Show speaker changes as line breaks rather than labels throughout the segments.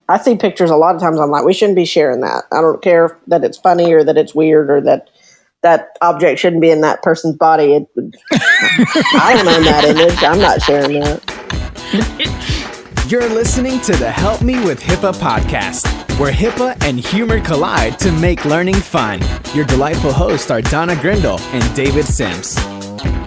I see pictures a lot of times. I'm like, we shouldn't be sharing that. I don't care that it's funny or that it's weird or that object shouldn't be in that person's body. I don't own that image. I'm not sharing that.
You're listening to the Help Me with HIPAA podcast, where HIPAA and humor collide to make learning fun. Your delightful hosts are Donna Grindle and David Sims.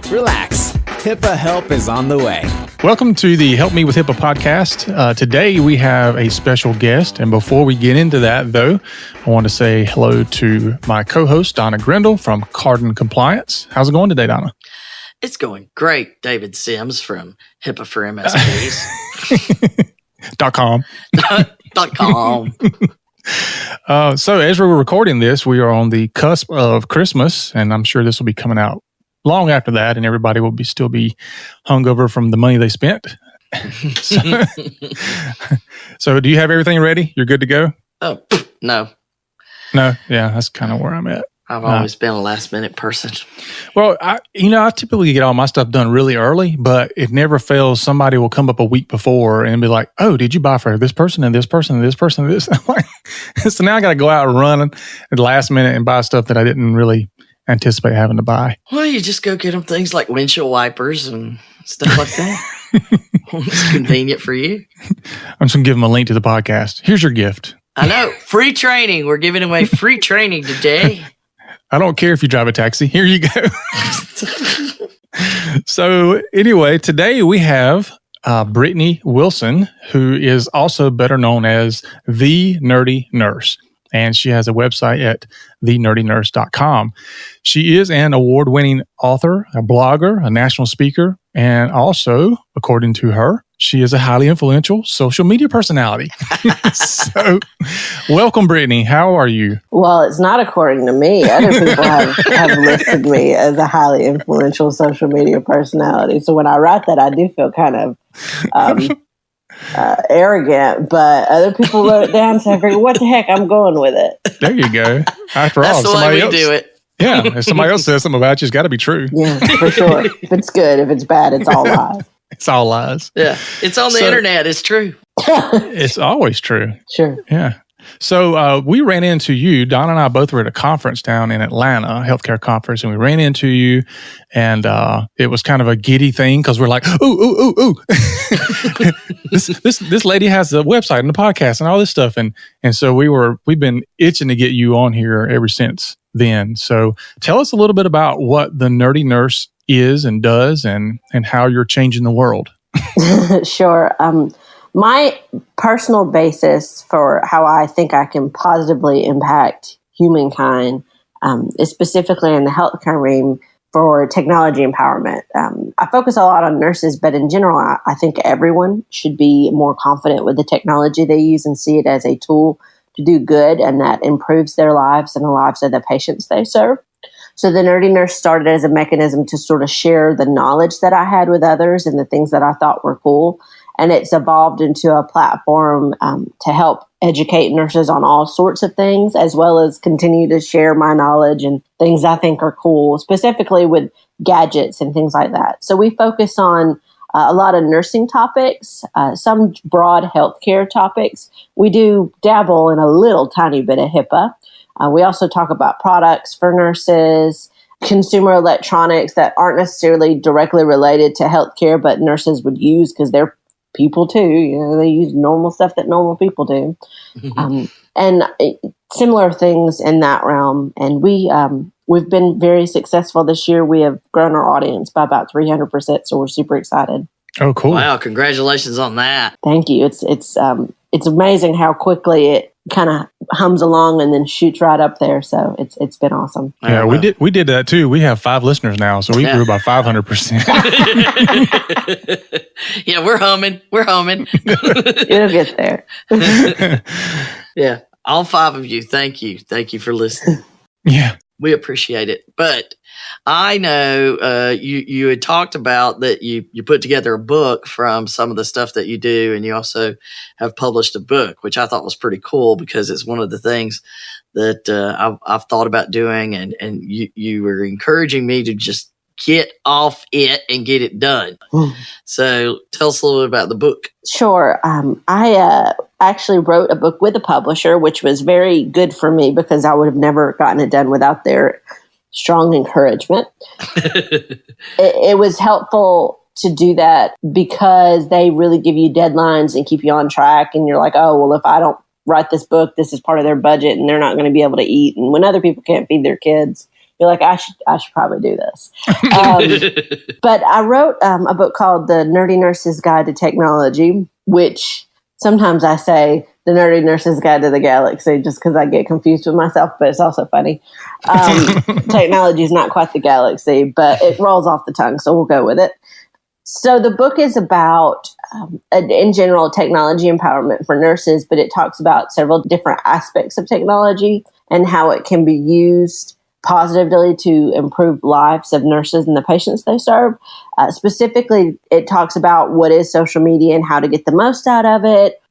Relax. HIPAA help is on the way.
Welcome to the Help Me with HIPAA podcast. Today we have a special guest. And before we get into that, though, I want to say hello to my co-host, Donna Grindle from Carden Compliance. How's it going today, Donna?
It's going great. David Sims from HIPAA for MSPs.
.com.
.com.
So as we're recording this, we are on the cusp of Christmas, and I'm sure this will be coming out long after that, and everybody will still be hungover from the money they spent. So do you have everything ready? You're good to go?
Oh, no.
No? Yeah, that's kind of where I'm at.
I've always been a last minute person.
Well, I typically get all my stuff done really early, but it never fails. Somebody will come up a week before and be like, oh, did you buy for this person and this person and this person and this? So now I got to go out and run at the last minute and buy stuff that I didn't really anticipate having to buy.
Well, you just go get them things like windshield wipers and stuff like that. It's convenient for you.
I'm just going to give them a link to the podcast. Here's your gift.
I know. Free training. We're giving away free training today.
I don't care if you drive a taxi. Here you go. So anyway, today we have Brittney Wilson, who is also better known as The Nerdy Nurse. And she has a website at thenerdynurse.com. She is an award-winning author, a blogger, a national speaker, and also, according to her, she is a highly influential social media personality. So, welcome, Brittney. How are you?
Well, it's not according to me. Other people have listed me as a highly influential social media personality. So when I write that, I do feel kind of arrogant, but other people wrote it down, so I figured, what the heck, I'm going with it.
There you go. After
That's
all,
the way we do it.
Yeah, if somebody else says something about you, it's got to be true.
Yeah, for sure. If it's good, if it's bad, it's all lies.
It's all lies.
Yeah, it's on the internet. It's true.
It's always true.
Sure.
Yeah. So we ran into you. Don and I both were at a conference down in Atlanta, a healthcare conference, and we ran into you, and it was kind of a giddy thing because we're like, ooh. this lady has a website and a podcast and all this stuff, and so we've been itching to get you on here ever since then. So tell us a little bit about what the Nerdy Nurse is and does, and how you're changing the world.
Sure. My personal basis for how I think I can positively impact humankind is specifically in the healthcare realm for technology empowerment. I focus a lot on nurses, but in general, I think everyone should be more confident with the technology they use and see it as a tool to do good, and that improves their lives and the lives of the patients they serve. So the Nerdy Nurse started as a mechanism to sort of share the knowledge that I had with others and the things that I thought were cool. And it's evolved into a platform to help educate nurses on all sorts of things, as well as continue to share my knowledge and things I think are cool, specifically with gadgets and things like that. So we focus on a lot of nursing topics, some broad healthcare topics. We do dabble in a little tiny bit of HIPAA. We also talk about products for nurses, consumer electronics that aren't necessarily directly related to healthcare, but nurses would use because they're people too. They use normal stuff that normal people do. And similar things in that realm. And we've been very successful this year. We have grown our audience by about 300%. So we're super excited.
Oh, cool.
Wow. Congratulations on that.
Thank you. It's amazing how quickly it kind of hums along and then shoots right up there. So it's been awesome.
Yeah, we did that too. We have 5 listeners now, so we grew by 500%.
Yeah, we're humming.
It'll get there.
Yeah, all 5 of you. Thank you for listening.
Yeah,
we appreciate it. But I know you had talked about that you put together a book from some of the stuff that you do, and you also have published a book, which I thought was pretty cool because it's one of the things that I've thought about doing, and you were encouraging me to just get off it and get it done. So tell us a little bit about the book.
Sure. I actually wrote a book with a publisher, which was very good for me because I would have never gotten it done without their strong encouragement. It was helpful to do that because they really give you deadlines and keep you on track. And you're like, oh, well, if I don't write this book, this is part of their budget and they're not going to be able to eat. And when other people can't feed their kids, you're like, I should probably do this. But I wrote a book called The Nerdy Nurse's Guide to Technology, which sometimes I say The Nerdy Nurse's Guide to the Galaxy just because I get confused with myself, but it's also funny. Technology is not quite the galaxy, but it rolls off the tongue, so we'll go with it. So the book is about, in general, technology empowerment for nurses, but it talks about several different aspects of technology and how it can be used positively to improve lives of nurses and the patients they serve. Specifically, it talks about what is social media and how to get the most out of it,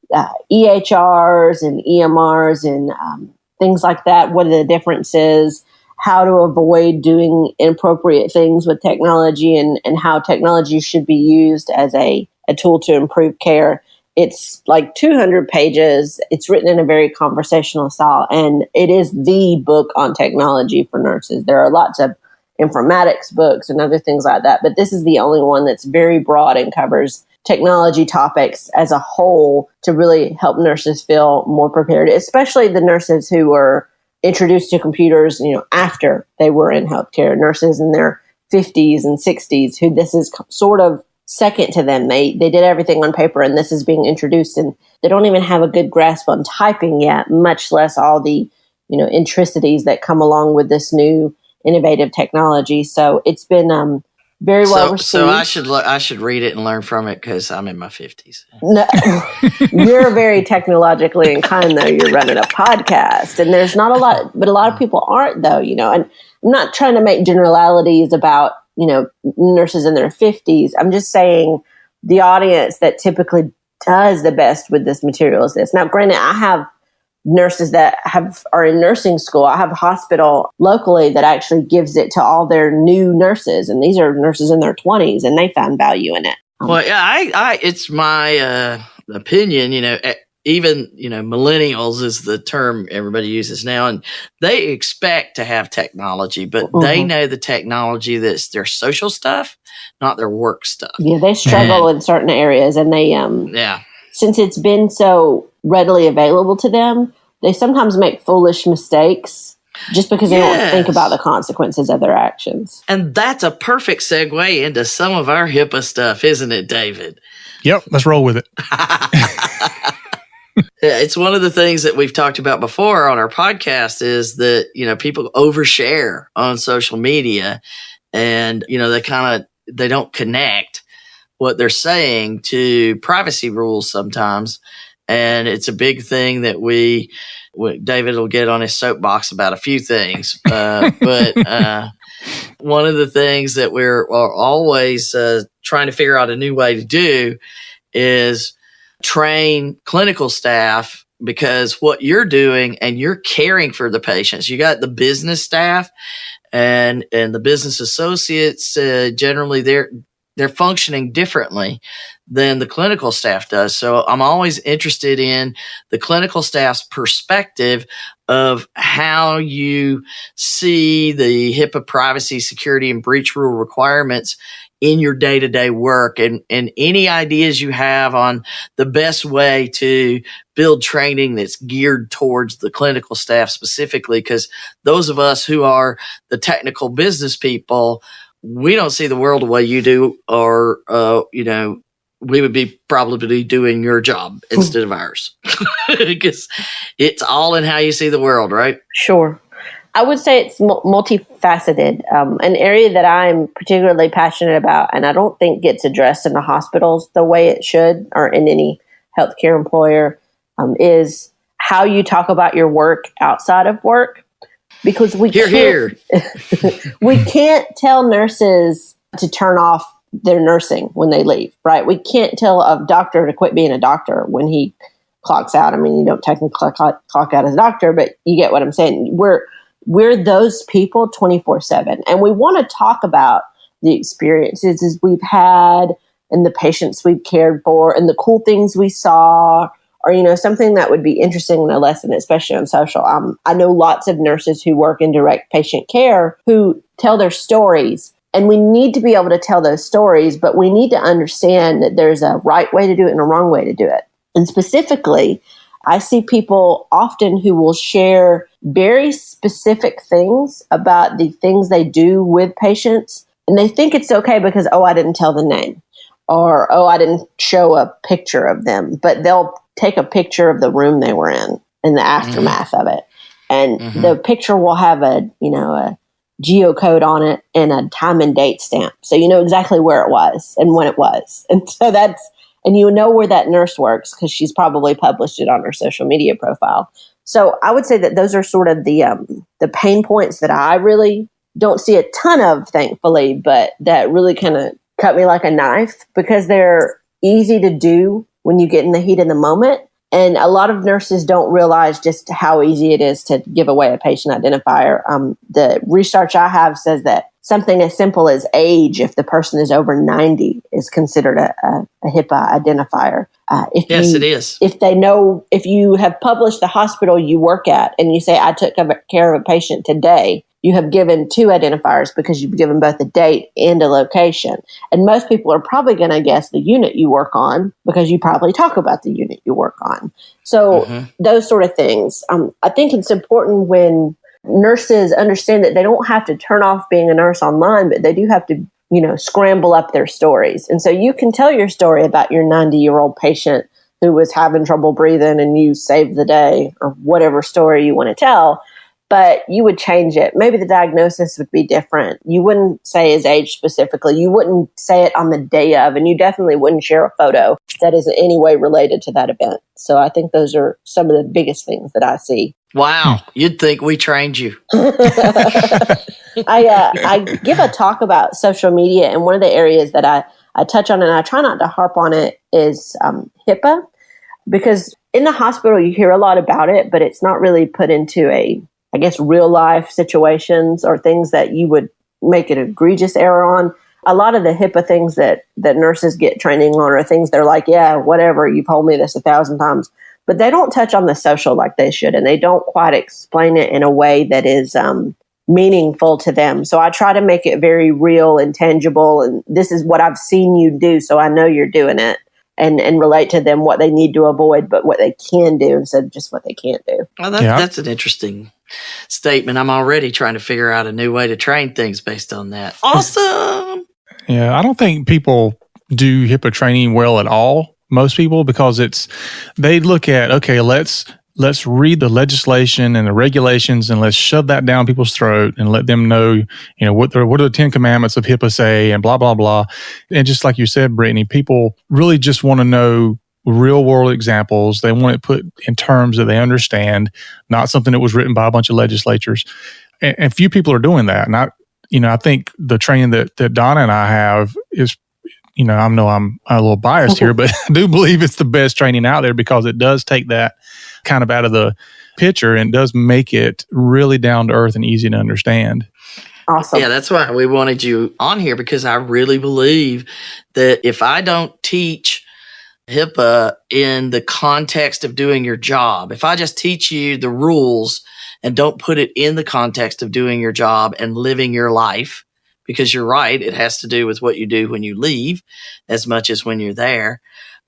EHRs and EMRs and things like that. What are the differences? How to avoid doing inappropriate things with technology and how technology should be used as a tool to improve care. It's like 200 pages. It's written in a very conversational style, and it is the book on technology for nurses. There are lots of informatics books and other things like that, but this is the only one that's very broad and covers technology topics as a whole to really help nurses feel more prepared, especially the nurses who were introduced to computers, after they were in healthcare, nurses in their 50s and 60s, who this is sort of second to them. They did everything on paper, and this is being introduced, and they don't even have a good grasp on typing yet, much less all the, intricacies that come along with this new innovative technology. So it's been very well received.
So I should read it and learn from it because I'm in my 50s.
No, you're very technologically inclined, though. You're running a podcast, and there's not a lot, but a lot of people aren't, though. And I'm not trying to make generalities about nurses in their 50s. I'm just saying the audience that typically does the best with this material is this. Now, granted, I have nurses that are in nursing school. I have a hospital locally that actually gives it to all their new nurses, and these are nurses in their 20s, and they found value in it.
Well, yeah, it's my opinion. Even millennials is the term everybody uses now, and they expect to have technology, but they know the technology that's their social stuff, not their work stuff.
Yeah, they struggle in certain areas, and they since it's been so readily available to them, they sometimes make foolish mistakes just because they don't think about the consequences of their actions.
And that's a perfect segue into some of our HIPAA stuff, isn't it, David?
Yep, let's roll with it.
It's one of the things that we've talked about before on our podcast is that, people overshare on social media and, they don't connect what they're saying to privacy rules sometimes. And it's a big thing that David will get on his soapbox about a few things. But one of the things that we're always trying to figure out a new way to do is train clinical staff, because what you're doing and you're caring for the patients, you got the business staff and the business associates, generally they're functioning differently than the clinical staff does. So I'm always interested in the clinical staff's perspective of how you see the HIPAA privacy, security, and breach rule requirements in your day-to-day work, and any ideas you have on the best way to build training that's geared towards the clinical staff specifically, because those of us who are the technical business people, we don't see the world the way you do, or, we would be probably doing your job instead of ours, because it's all in how you see the world, right?
Sure. I would say it's multifaceted. An area that I'm particularly passionate about, and I don't think gets addressed in the hospitals the way it should, or in any healthcare employer, is how you talk about your work outside of work. Because we can't tell nurses to turn off their nursing when they leave, right? We can't tell a doctor to quit being a doctor when he clocks out. I mean, you don't technically clock out as a doctor, but you get what I'm saying. We're those people 24/7. And we want to talk about the experiences we've had and the patients we've cared for and the cool things we saw, or, you know, something that would be interesting in a lesson, especially on social. I know lots of nurses who work in direct patient care who tell their stories, and we need to be able to tell those stories, but we need to understand that there's a right way to do it and a wrong way to do it. And specifically, I see people often who will share very specific things about the things they do with patients, and they think it's okay because, oh, I didn't tell the name, or, oh, I didn't show a picture of them, but they'll take a picture of the room they were in the aftermath of it. And the picture will have a geocode on it and a time and date stamp. So you know exactly where it was and when it was. And so and you know where that nurse works because she's probably published it on her social media profile. So I would say that those are sort of the pain points that I really don't see a ton of, thankfully, but that really kind of cut me like a knife because they're easy to do when you get in the heat of the moment. And a lot of nurses don't realize just how easy it is to give away a patient identifier. The research I have says that something as simple as age, if the person is over 90, is considered a HIPAA identifier.
It is.
If you have published the hospital you work at and you say, I took care of a patient today, you have given 2 identifiers because you've given both a date and a location. And most people are probably going to guess the unit you work on because you probably talk about the unit you work on. So those sort of things. I think it's important when nurses understand that they don't have to turn off being a nurse online, but they do have to, scramble up their stories. And so you can tell your story about your 90-year-old patient who was having trouble breathing and you saved the day, or whatever story you want to tell. But you would change it. Maybe the diagnosis would be different. You wouldn't say his age specifically. You wouldn't say it on the day of, and you definitely wouldn't share a photo that is in any way related to that event. So I think those are some of the biggest things that I see.
Wow. You'd think we trained you.
I give a talk about social media, and one of the areas that I touch on, and I try not to harp on it, is HIPAA. Because in the hospital, you hear a lot about it, but it's not really put into real life situations or things that you would make an egregious error on. A lot of the HIPAA things that nurses get training on are things they're like, yeah, whatever, you've told me this 1,000 times. But they don't touch on the social like they should, and they don't quite explain it in a way that is meaningful to them. So I try to make it very real and tangible, and this is what I've seen you do, so I know you're doing it. And relate to them what they need to avoid, but what they can do instead of just what they can't do.
Well, that's an interesting statement. I'm already trying to figure out a new way to train things based on that. Awesome.
Yeah, I don't think people do HIPAA training well at all, most people, because they look at, okay, let's read the legislation and the regulations and let's shove that down people's throat and let them know, what are the 10 commandments of HIPAA say and blah, blah, blah. And just like you said, Brittney, people really just want to know real world examples. They want it put in terms that they understand, not something that was written by a bunch of legislatures. And few people are doing that. And I think the training that Donna and I have is, I know I'm a little biased here, but I do believe it's the best training out there because it does take that kind of out of the picture and does make it really down to earth and easy to understand.
Awesome.
Yeah, that's why we wanted you on here, because I really believe that if I don't teach HIPAA in the context of doing your job, if I just teach you the rules and don't put it in the context of doing your job and living your life, because you're right, it has to do with what you do when you leave as much as when you're there,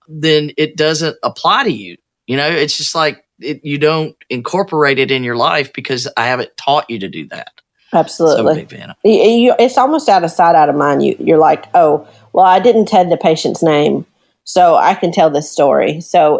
then it doesn't apply to you. It's just like you don't incorporate it in your life because I haven't taught you to do that.
Absolutely.
So I'm a big fan of it.
It's almost out of sight, out of mind. You're like, oh, well, I didn't tell the patient's name, so I can tell this story. So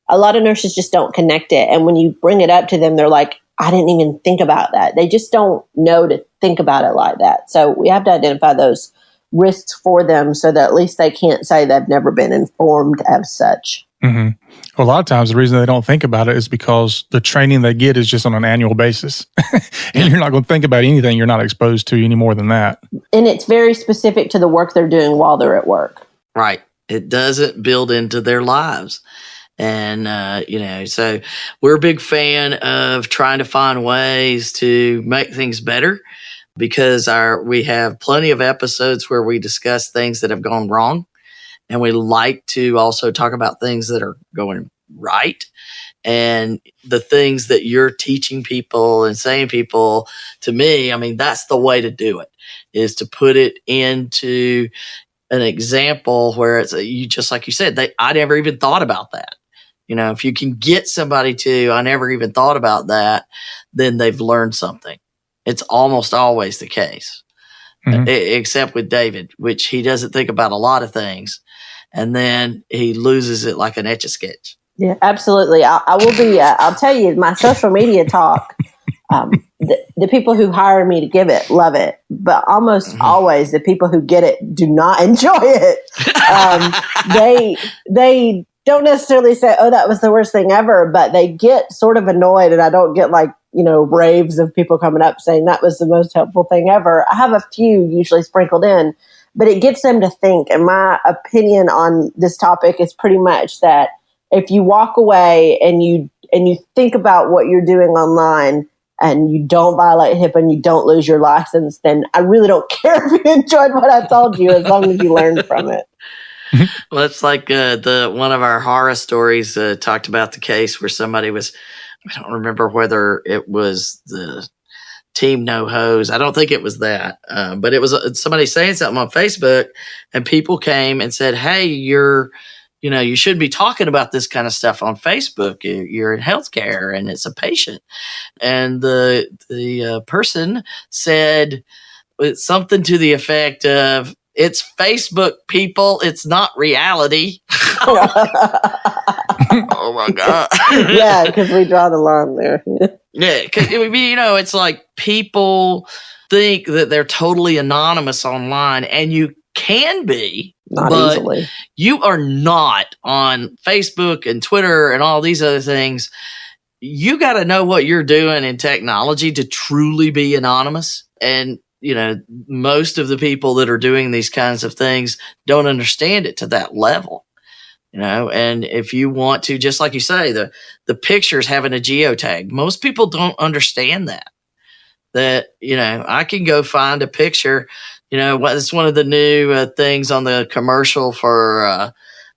a lot of nurses just don't connect it. And when you bring it up to them, they're like, I didn't even think about that. They just don't know to think about it like that. So we have to identify those risks for them so that at least they can't say they've never been informed as such.
Mm-hmm. Well, a lot of times the reason they don't think about it is because the training they get is just on an annual basis. And you're not going to think about anything you're not exposed to any more than that. And
it's very specific to the work they're doing while they're at work.
Right. It doesn't build into their lives. And, so we're a big fan of trying to find ways to make things better. because we have plenty of episodes where we discuss things that have gone wrong. And we like to also talk about things that are going right. And the things that you're teaching people and saying people, to me, I mean, that's the way to do it, is to put it into an example where it's you, just like you said, I never even thought about that. You know, if you can get somebody to, I never even thought about that, then they've learned something. It's almost always the case, except with David, which he doesn't think about a lot of things. And then he loses it like an Etch-a-Sketch.
Yeah, absolutely. I will be, I'll tell you, my social media talk, the people who hire me to give it love it, but almost always the people who get it do not enjoy it. They don't necessarily say, oh, that was the worst thing ever, but they get sort of annoyed, and I don't get like, raves of people coming up saying that was the most helpful thing ever. I have a few usually sprinkled in, but it gets them to think. And my opinion on this topic is pretty much that if you walk away and you think about what you're doing online and you don't violate HIPAA and you don't lose your license, then I really don't care if you enjoyed what I told you, as long as you learned from it.
Well, it's like one of our horror stories talked about the case where somebody was, I don't remember whether it was the Team No Hose. I don't think it was that, but it was somebody saying something on Facebook, and people came and said, hey, you shouldn't be talking about this kind of stuff on Facebook. You're in healthcare and it's a patient. And the person said something to the effect of, it's Facebook, people. It's not reality. Oh my God.
Yeah, because we draw the line there.
Yeah, because it's like people think that they're totally anonymous online, and you can be.
Not
but
easily.
You are not on Facebook and Twitter and all these other things. You got to know what you're doing in technology to truly be anonymous. And, most of the people that are doing these kinds of things don't understand it to that level. And if you want to, just like you say, the pictures having a geotag, most people don't understand that, I can go find a picture. It's one of the new things on the commercial for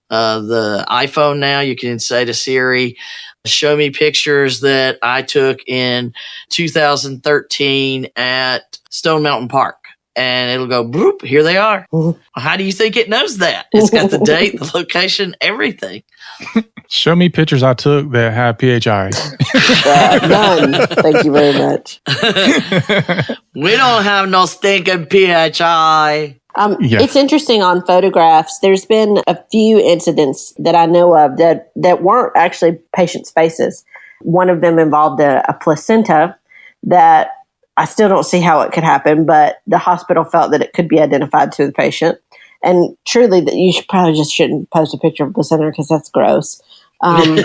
the iPhone now. You can say to Siri, show me pictures that I took in 2013 at Stone Mountain Park. And it'll go, boop, here they are. Well, how do you think it knows that? It's got the date, the location, everything.
Show me pictures I took that have PHI.
None. Thank you very much.
We don't have no stinking PHI.
It's interesting on photographs. There's been a few incidents that I know of that weren't actually patients' faces. One of them involved a placenta that I still don't see how it could happen, but the hospital felt that it could be identified to the patient. And truly, that you probably just shouldn't post a picture of a placenta because that's gross. And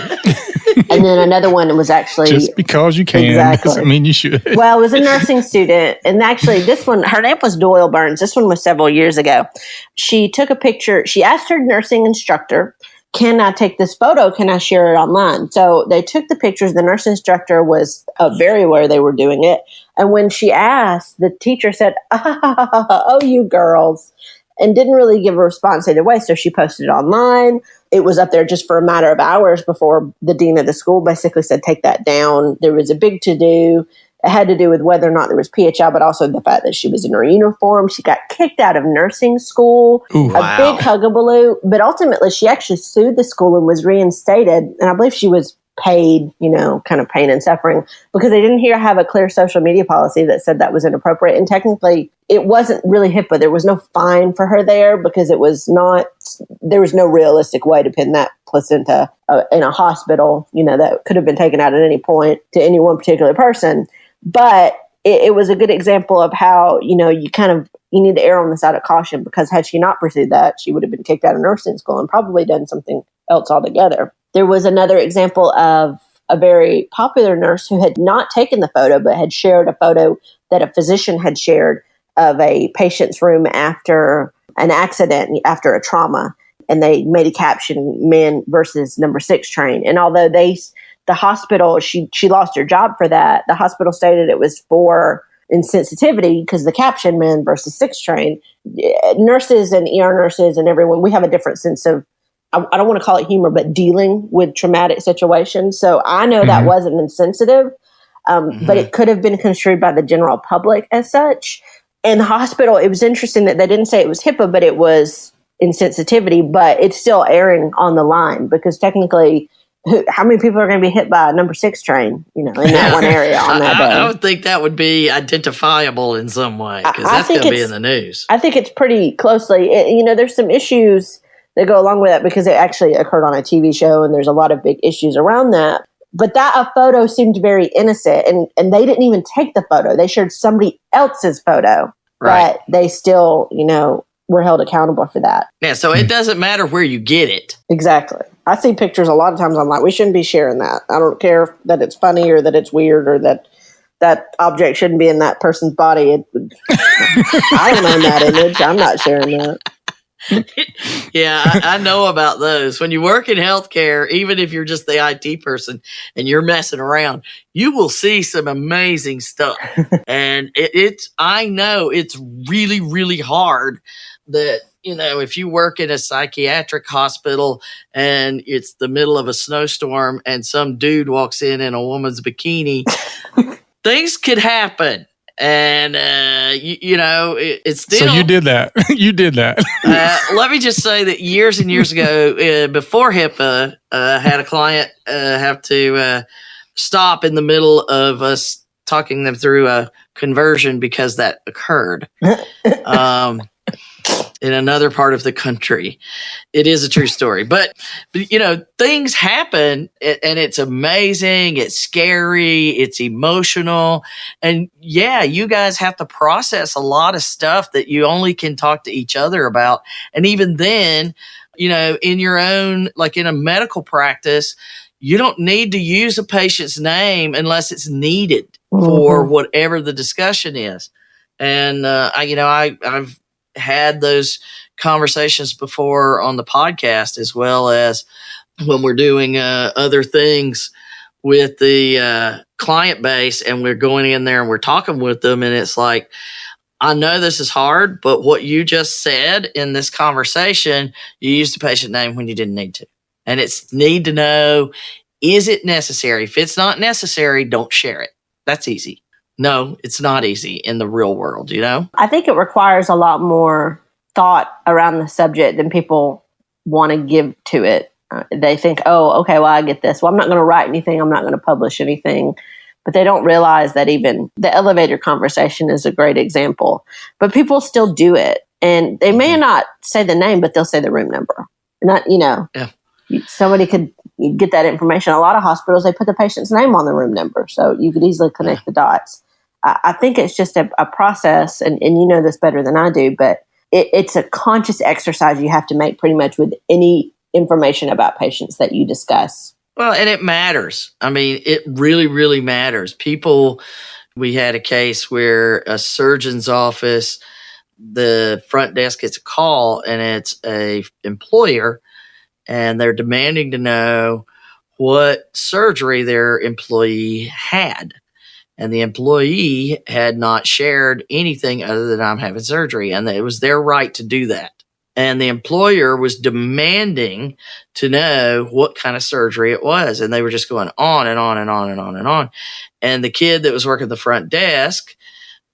then another one was actually...
Just because you can doesn't mean you should.
Well, it was a nursing student. And actually, this one, her name was Doyle Burns. This one was several years ago. She took a picture. She asked her nursing instructor, can I take this photo? Can I share it online? So they took the pictures. The nurse instructor was very aware they were doing it. And when she asked, the teacher said, oh, you girls, and didn't really give a response either way. So she posted it online. It was up there just for a matter of hours before the dean of the school basically said, take that down. There was a big to-do. It had to do with whether or not there was PHI, but also the fact that she was in her uniform. She got kicked out of nursing school.
Ooh,
a big hugabaloo. But ultimately, she actually sued the school and was reinstated. And I believe she was paid, kind of pain and suffering, because they didn't have a clear social media policy that said that was inappropriate. And technically, it wasn't really HIPAA. There was no fine for her there because there was no realistic way to pin that placenta in a hospital, that could have been taken out at any point to any one particular person. But it was a good example of how, you need to err on the side of caution, because had she not pursued that, she would have been kicked out of nursing school and probably done something else altogether. There was another example of a very popular nurse who had not taken the photo, but had shared a photo that a physician had shared of a patient's room after an accident, after a trauma. And they made a caption, men versus number 6 train. And although the hospital, she lost her job for that, the hospital stated it was for sensitivity, because the caption men versus 6 trained nurses and ER nurses and everyone, we have a different sense of, I don't want to call it humor, but dealing with traumatic situations. So I know that wasn't insensitive, but it could have been construed by the general public as such. In the hospital, it was interesting that they didn't say it was HIPAA, but it was insensitivity, but it's still airing on the line, because technically, how many people are going to be hit by a number 6 train, in that one area on that day?
I would think that would be identifiable in some way, because that's going to be in the news.
I think it's pretty closely. There's some issues that go along with that, because it actually occurred on a TV show, and there's a lot of big issues around that. But a photo seemed very innocent, and they didn't even take the photo. They shared somebody else's photo, but they still, were held accountable for that.
Yeah, so it doesn't matter where you get it.
Exactly. I see pictures a lot of times. I'm like, we shouldn't be sharing that. I don't care that it's funny or that it's weird or that object shouldn't be in that person's body. I don't own that image. I'm not sharing that.
Yeah, I know about those. When you work in healthcare, even if you're just the IT person and you're messing around, you will see some amazing stuff. And I know it's really, really hard that, if you work in a psychiatric hospital and it's the middle of a snowstorm and some dude walks in a woman's bikini, things could happen. And, it's still...
So you did that. You did that.
Let me just say that years and years ago, before HIPAA, had a client have to stop in the middle of us talking them through a conversion, because that occurred in another part of the country. It is a true story. But things happen, and it's amazing. It's scary. It's emotional. And yeah, you guys have to process a lot of stuff that you only can talk to each other about. And even then, in your own, like in a medical practice, you don't need to use a patient's name unless it's needed for whatever the discussion is. And, I've had those conversations before on the podcast, as well as when we're doing other things with the client base, and we're going in there and we're talking with them, and it's like, I know this is hard, but what you just said in this conversation, you used the patient name when you didn't need to. And it's need to know, is it necessary? If it's not necessary, don't share it. That's easy. No, it's not easy in the real world, I
think it requires a lot more thought around the subject than people want to give to it. They think, oh, okay, well, I get this. Well, I'm not going to write anything. I'm not going to publish anything. But they don't realize that even the elevator conversation is a great example. But people still do it. And they may not say the name, but they'll say the room number. Somebody could get that information. A lot of hospitals, they put the patient's name on the room number, so you could easily connect the dots. I think it's just a process, and you know this better than I do, but it's a conscious exercise you have to make pretty much with any information about patients that you discuss.
Well, and it matters. I mean, it really, really matters. We had a case where a surgeon's office, the front desk gets a call, and it's a employer, and they're demanding to know what surgery their employee had. And the employee had not shared anything other than, I'm having surgery. And it was their right to do that. And the employer was demanding to know what kind of surgery it was. And they were just going on and on and on and on and on. And the kid that was working the front desk,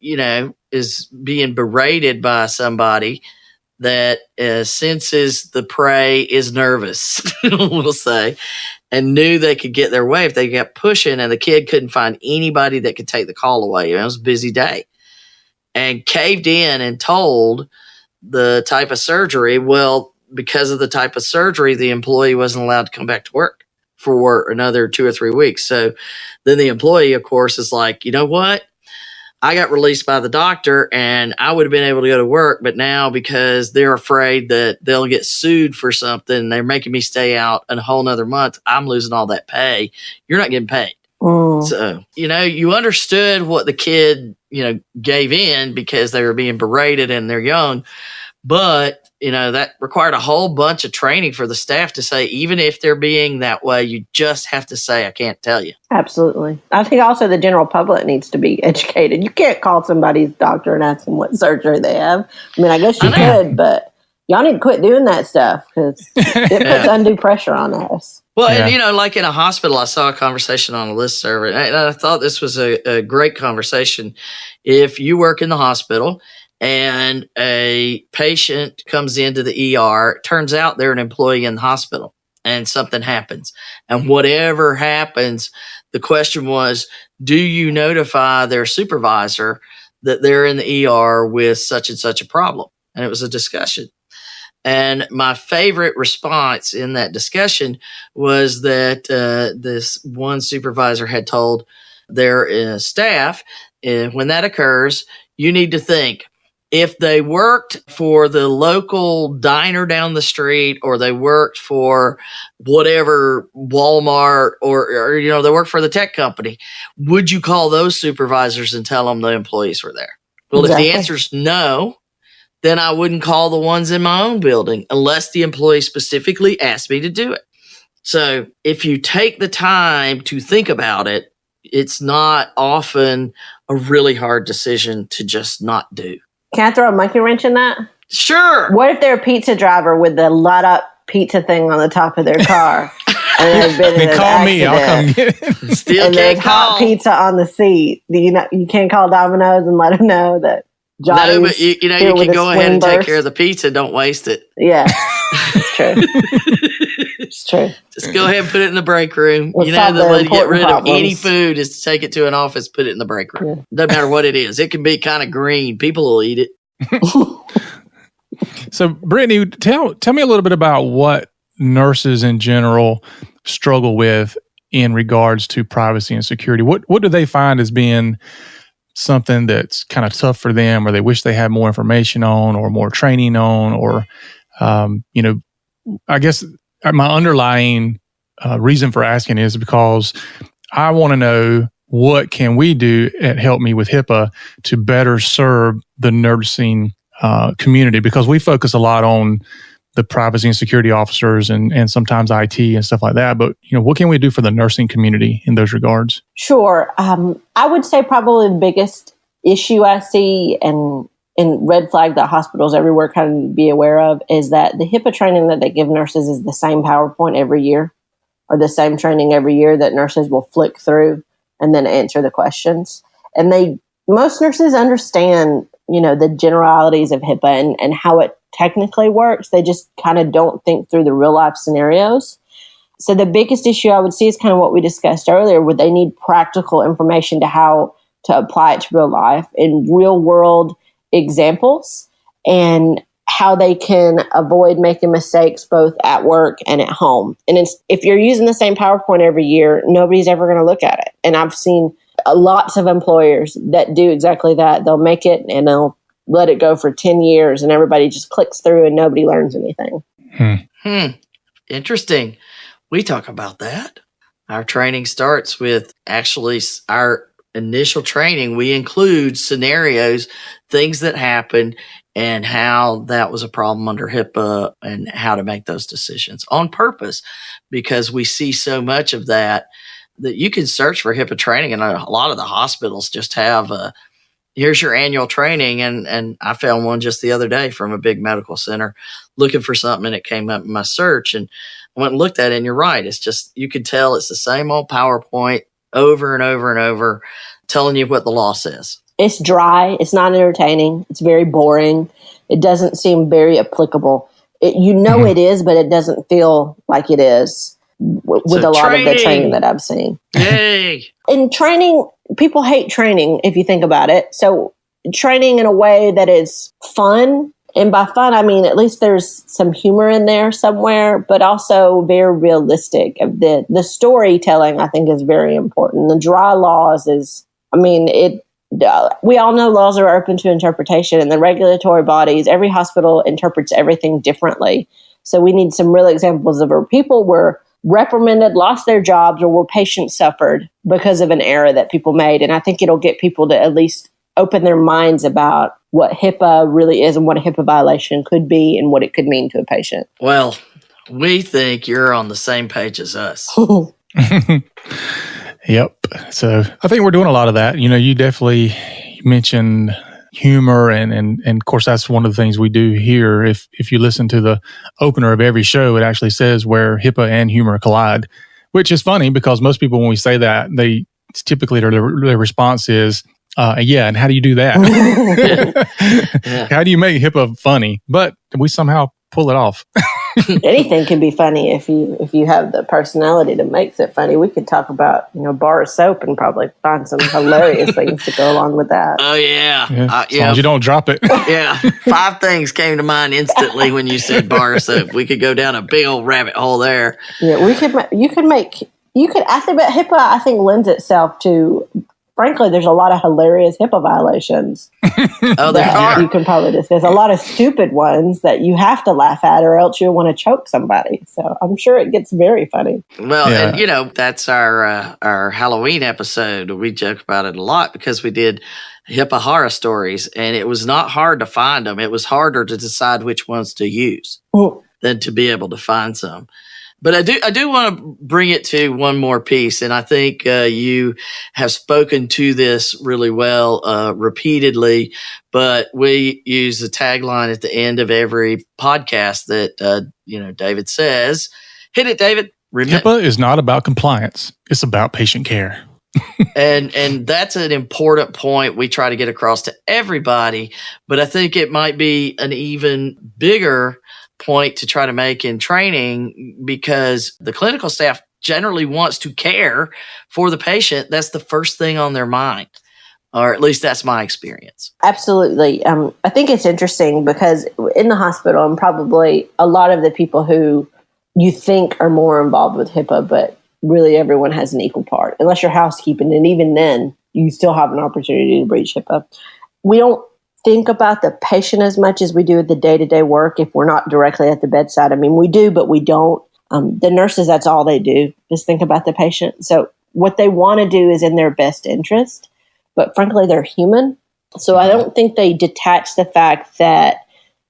is being berated by somebody that senses the prey is nervous, we'll say, and knew they could get their way if they kept pushing, and the kid couldn't find anybody that could take the call away. It was a busy day. And caved in and told the type of surgery. Well, because of the type of surgery, the employee wasn't allowed to come back to work for another 2 or 3 weeks. So then the employee, of course, is like, you know what? I got released by the doctor and I would have been able to go to work, but now because they're afraid that they'll get sued for something, they're making me stay out a whole nother month. I'm losing all that pay. You're not getting paid. So, you understood what the kid, gave in because they were being berated and they're young. But, that required a whole bunch of training for the staff to say, even if they're being that way, you just have to say, I can't tell you.
Absolutely. I think also the general public needs to be educated. You can't call somebody's doctor and ask them what surgery they have. I mean, I guess you could, but y'all need to quit doing that stuff because it puts undue pressure on us.
Well, and like in a hospital, I saw a conversation on a listserv, and I thought this was a great conversation. If you work in the hospital and a patient comes into the ER, turns out they're an employee in the hospital and something happens. And whatever happens, the question was, do you notify their supervisor that they're in the ER with such and such a problem? And it was a discussion. And my favorite response in that discussion was that this one supervisor had told their staff, when that occurs, you need to think, if they worked for the local diner down the street, or they worked for whatever Walmart, or they worked for the tech company, would you call those supervisors and tell them the employees were there? Well, Exactly. If the answer is no, then I wouldn't call the ones in my own building unless the employee specifically asked me to do it. So if you take the time to think about it, it's not often a really hard decision to just not do.
Can I throw a monkey wrench in that?
Sure.
What if they're a pizza driver with the light up pizza thing on the top of their car? And they've been in an
call me, I'll come get it.
Still
and
can't
there's
call.
hot pizza on the seat. You can't call Domino's and let them know that Johnny's
No, but you can go ahead and take care of the pizza. Don't waste it.
Yeah, it's true. It's true.
Just go ahead and put it in the break room.
We'll
The way to get rid of any food is to take it to an office, put it in the break room. Yeah. Doesn't matter what it is. It can be kind of green. People will eat it.
So, Brittney, tell me a little bit about what nurses in general struggle with in regards to privacy and security. What do they find as being something that's kind of tough for them, or they wish they had more information on, or more training on, or I guess my underlying reason for asking is because I want to know, what can we do at Help Me with HIPAA to better serve the nursing community? Because we focus a lot on the privacy and security officers and sometimes IT and stuff like that. But, what can we do for the nursing community in those regards? Sure.
I would say probably the biggest issue I see and red flag that hospitals everywhere kind of be aware of is that the HIPAA training that they give nurses is the same PowerPoint every year, or the same training every year that nurses will flick through and then answer the questions. And most nurses understand, the generalities of HIPAA and how it technically works. They just kind of don't think through the real life scenarios. So the biggest issue I would see is kind of what we discussed earlier, where they need practical information to how to apply it to real life in real world examples, and how they can avoid making mistakes both at work and at home. And if you're using the same PowerPoint every year, nobody's ever going to look at it. And I've seen lots of employers that do exactly that. They'll make it and they'll let it go for 10 years and everybody just clicks through and nobody learns anything.
Interesting. We talk about that. Our training starts with actually our initial training. We include scenarios, things that happened, and how that was a problem under HIPAA and how to make those decisions on purpose, because we see so much of that you can search for HIPAA training, and a lot of the hospitals just have here's your annual training. And I found one just the other day from a big medical center looking for something, and it came up in my search, and I went and looked at it, and you're right. It's just, you could tell it's the same old PowerPoint over and over and over telling you what the law says.
It's dry. It's not entertaining. It's very boring. It doesn't seem very applicable. It is, but it doesn't feel like it is with a lot of the training that I've seen.
Yay!
In training, people hate training if you think about it. So training in a way that is fun, and by fun, I mean at least there's some humor in there somewhere, but also very realistic. The storytelling, I think, is very important. The dry laws we all know laws are open to interpretation, and the regulatory bodies, every hospital interprets everything differently. So we need some real examples of where people were reprimanded, lost their jobs, or where patients suffered because of an error that people made. And I think it'll get people to at least open their minds about what HIPAA really is and what a HIPAA violation could be and what it could mean to a patient.
Well, we think you're on the same page as us.
Yep. So I think we're doing a lot of that. You definitely mentioned humor, and of course that's one of the things we do here. If you listen to the opener of every show, it actually says where HIPAA and humor collide, which is funny because most people, when we say that, they typically their response is, yeah, and how do you do that?
Yeah.
How do you make HIPAA funny? But we somehow pull it off.
Anything can be funny if you have the personality that makes it funny. We could talk about bar of soap and probably find some hilarious things to go along with that.
Oh yeah,
As long as you don't drop it.
Yeah, 5 things came to mind instantly when you said bar soap. We could go down a big old rabbit hole there.
Yeah, you could. I think that HIPAA, I think, lends itself to. Frankly, there's a lot of hilarious HIPAA violations.
Oh, there are.
You can probably discuss a lot of stupid ones that you have to laugh at, or else you'll want to choke somebody. So I'm sure it gets very funny.
Well,
Yeah.
and that's our Halloween episode. We joke about it a lot because we did HIPAA horror stories, and it was not hard to find them. It was harder to decide which ones to use than to be able to find some. But I do want to bring it to one more piece, and I think you have spoken to this really well repeatedly. But we use the tagline at the end of every podcast that David says, "Hit it, David."
HIPAA is not about compliance; it's about patient care.
And that's an important point we try to get across to everybody. But I think it might be an even bigger point to try to make in training, because the clinical staff generally wants to care for the patient. That's the first thing on their mind, or at least that's my experience.
Absolutely. I think it's interesting because in the hospital, and probably a lot of the people who you think are more involved with HIPAA, but really everyone has an equal part, unless you're housekeeping. And even then, you still have an opportunity to breach HIPAA. We don't think about the patient as much as we do the day-to-day work if we're not directly at the bedside. I mean, we do, but we don't. The nurses, that's all they do, is think about the patient. So what they want to do is in their best interest, but frankly, they're human. So I don't think they detach the fact that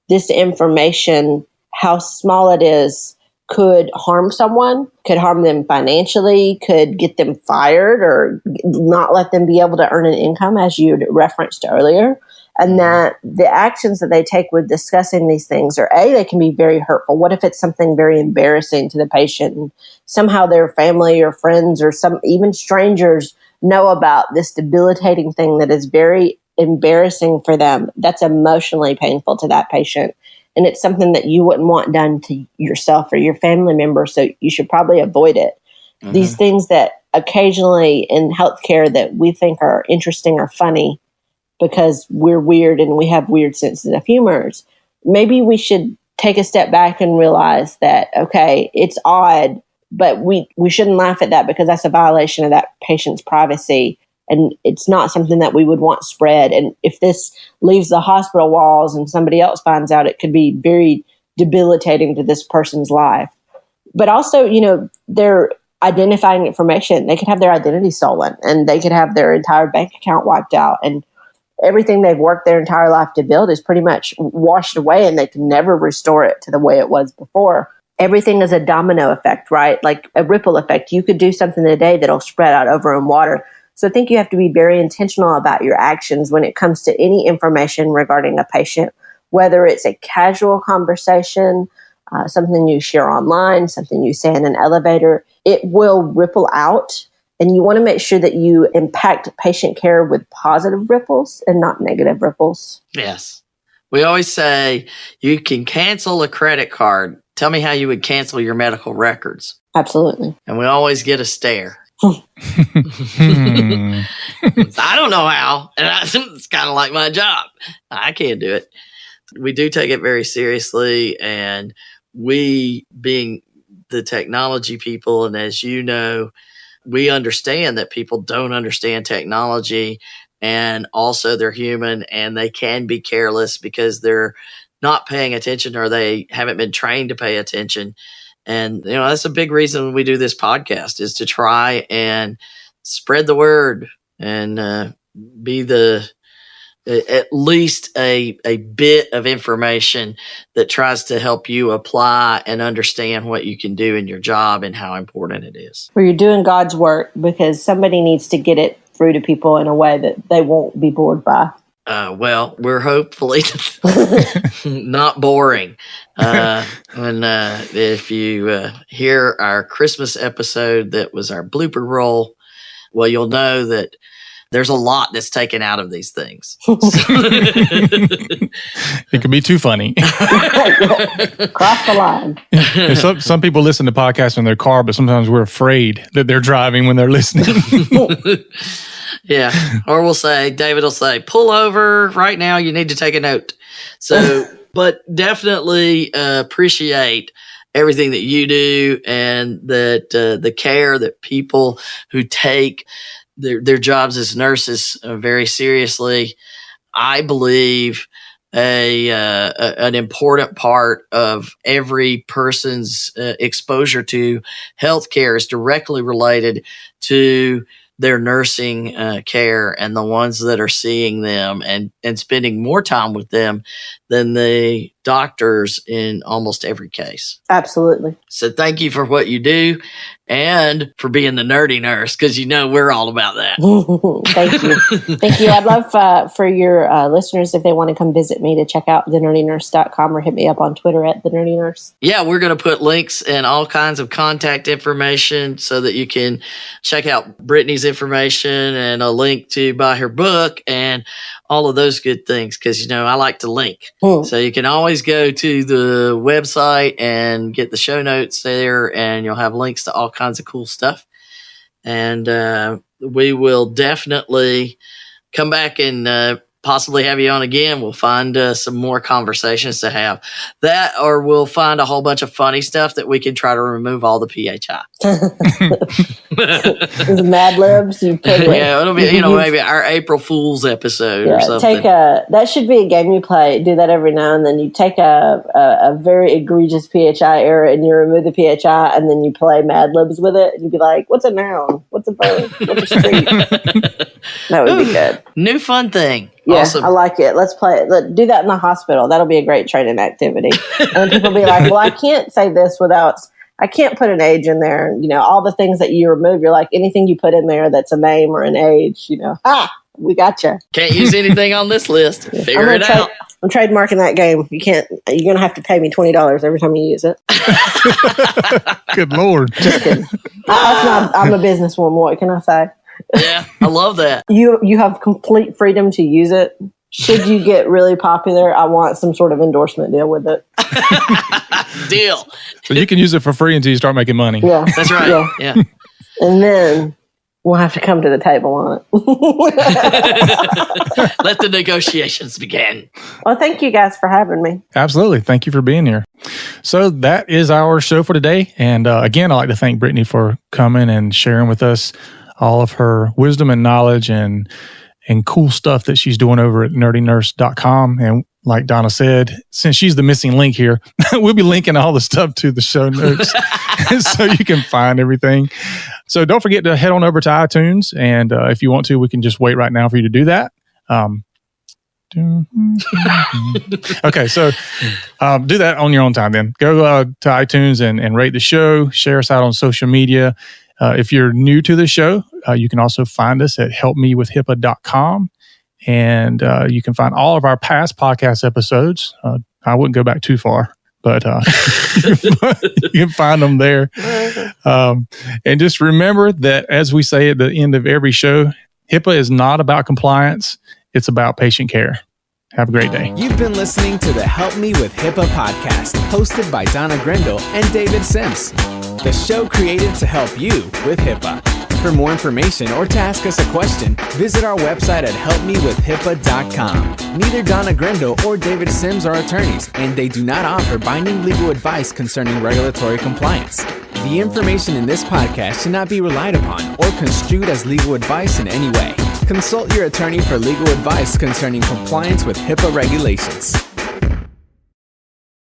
this information, how small it is, could harm someone, could harm them financially, could get them fired, or not let them be able to earn an income, as you referenced earlier. And that the actions that they take with discussing these things are, they can be very hurtful. What if it's something very embarrassing to the patient and somehow their family or friends or even strangers know about this debilitating thing that is very embarrassing for them? That's emotionally painful to that patient. And it's something that you wouldn't want done to yourself or your family member. So you should probably avoid it. Mm-hmm. These things that occasionally in healthcare that we think are interesting or funny, because we're weird and we have weird senses of humors, maybe we should take a step back and realize that, okay, it's odd, but we shouldn't laugh at that because that's a violation of that patient's privacy. And it's not something that we would want spread. And if this leaves the hospital walls and somebody else finds out, it could be very debilitating to this person's life. But also, they're identifying information. They could have their identity stolen, and they could have their entire bank account wiped out, and everything they've worked their entire life to build is pretty much washed away, and they can never restore it to the way it was before. Everything is a domino effect, right? Like a ripple effect. You could do something today that'll spread out over in water. So I think you have to be very intentional about your actions when it comes to any information regarding a patient, whether it's a casual conversation, something you share online, something you say in an elevator. It will ripple out. And you want to make sure that you impact patient care with positive ripples and not negative ripples.
Yes. We always say you can cancel a credit card. Tell me how you would cancel your medical records.
Absolutely.
And we always get a stare. I don't know how. And it's kind of like my job. I can't do it. We do take it very seriously. And we, being the technology people, and as you know, we understand that people don't understand technology, and also they're human and they can be careless because they're not paying attention or they haven't been trained to pay attention. And, that's a big reason we do this podcast, is to try and spread the word and be the at least a bit of information that tries to help you apply and understand what you can do in your job and how important it is.
Where you're doing God's work, because somebody needs to get it through to people in a way that they won't be bored by.
Well, we're hopefully not boring. If you hear our Christmas episode that was our blooper roll, well, you'll know that there's a lot that's taken out of these things.
It can be too funny.
Cross the line.
Some people listen to podcasts in their car, but sometimes we're afraid that they're driving when they're listening.
Yeah. Or David will say, pull over right now. You need to take a note. So, but definitely appreciate everything that you do, and that the care that people who take their jobs as nurses very seriously. I believe an important part of every person's exposure to healthcare is directly related to their nursing care, and the ones that are seeing them and spending more time with them than the doctors in almost every case.
Absolutely.
So thank you for what you do and for being the nerdy nurse, because we're all about that.
Thank you. Thank you. I'd love for your listeners, if they want to come visit me, to check out thenerdynurse.com or hit me up on Twitter at thenerdynurse.
Yeah, we're going to put links and all kinds of contact information so that you can check out Brittney's information and a link to buy her book and all of those good things, because, I like to link. So you can always go to the website and get the show notes there, and you'll have links to all kinds of cool stuff. And we will definitely come back and possibly have you on again. We'll find some more conversations to have. That, or we'll find a whole bunch of funny stuff that we can try to remove all the PHI.
Mad Libs.
Yeah, it'll be, maybe our April Fool's episode or something.
That should be a game you play. Do that every now and then. You take a very egregious PHI error and you remove the PHI, and then you play Mad Libs with it, and you'd be like, what's a noun? What's a verb? What's a street? That would be good.
New fun thing.
Yeah,
awesome.
I like it. Let's play it. Do that in the hospital. That'll be a great training activity. And people be like, well, I can't say this I can't put an age in there. All the things that you remove, you're like, anything you put in there that's a name or an age, we got you.
Can't use anything on this list. Figure it out.
I'm trademarking that game. You're going to have to pay me $20 every time you use it.
Good Lord.
Just kidding. I'm a businesswoman. What can I say?
Yeah, I love that.
You have complete freedom to use it. Should you get really popular, I want some sort of endorsement deal with it.
Deal.
So you can use it for free until you start making money.
Yeah.
That's right. Yeah.
And then we'll have to come to the table on it.
Let the negotiations begin.
Well, thank you guys for having me.
Absolutely. Thank you for being here. So that is our show for today. And again, I'd like to thank Brittney for coming and sharing with us all of her wisdom and knowledge and cool stuff that she's doing over at nerdynurse.com. And like Donna said, since she's the missing link here, we'll be linking all the stuff to the show notes so you can find everything. So don't forget to head on over to iTunes. And if you want to, we can just wait right now for you to do that. Okay, so do that on your own time then. Go to iTunes and rate the show. Share us out on social media. If you're new to the show, you can also find us at helpmewithhipaa.com. And you can find all of our past podcast episodes. I wouldn't go back too far, but you can find them there. And just remember that, as we say at the end of every show, HIPAA is not about compliance. It's about patient care. Have a great day.
You've been listening to the Help Me with HIPAA podcast, hosted by Donna Grindle and David Sims. The show created to help you with HIPAA. For more information or to ask us a question, visit our website at helpmewithhipaa.com. Neither Donna Grindle or David Sims are attorneys, and they do not offer binding legal advice concerning regulatory compliance. The information in this podcast should not be relied upon or construed as legal advice in any way. Consult your attorney for legal advice concerning compliance with HIPAA regulations.